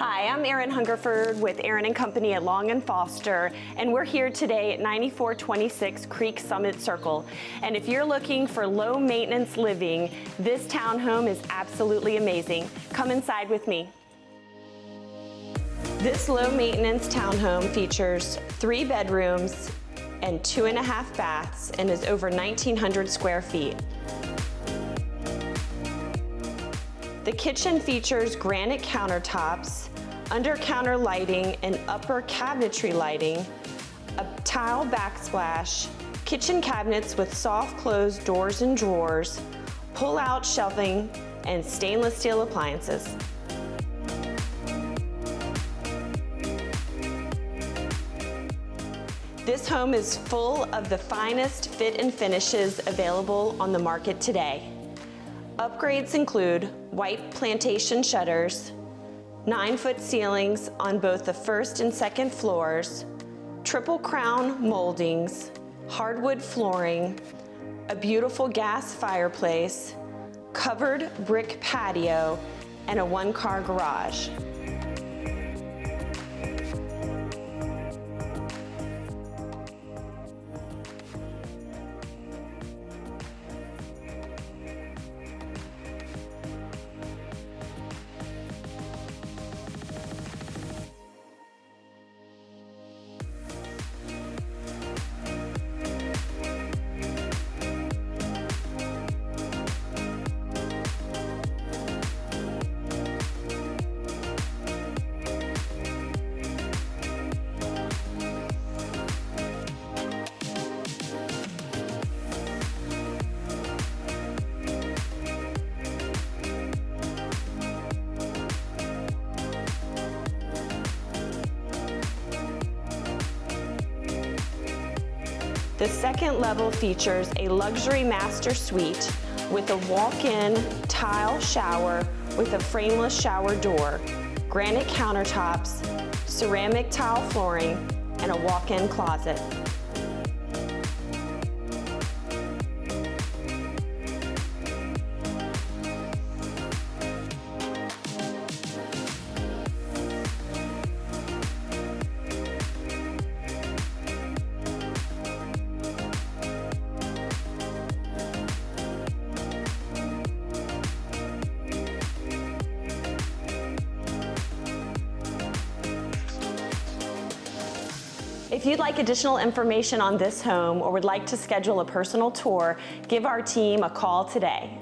Hi, I'm Erin Hungerford with Erin & Company at Long & Foster, and we're here today at 9426 Creek Summit Circle. And if you're looking for low maintenance living, this townhome is absolutely amazing. Come inside with me. This low maintenance townhome features 3 bedrooms and 2.5 baths and is over 1,900 square feet. The kitchen features granite countertops, under-counter lighting and upper cabinetry lighting, a tile backsplash, kitchen cabinets with soft close doors and drawers, pull-out shelving, and stainless steel appliances. This home is full of the finest fit and finishes available on the market today. Upgrades include white plantation shutters, 9-foot ceilings on both the first and second floors, triple crown moldings, hardwood flooring, a beautiful gas fireplace, covered brick patio, and a 1-car garage. The second level features a luxury master suite with a walk-in tile shower with a frameless shower door, granite countertops, ceramic tile flooring, and a walk-in closet. If you'd like additional information on this home or would like to schedule a personal tour, give our team a call today.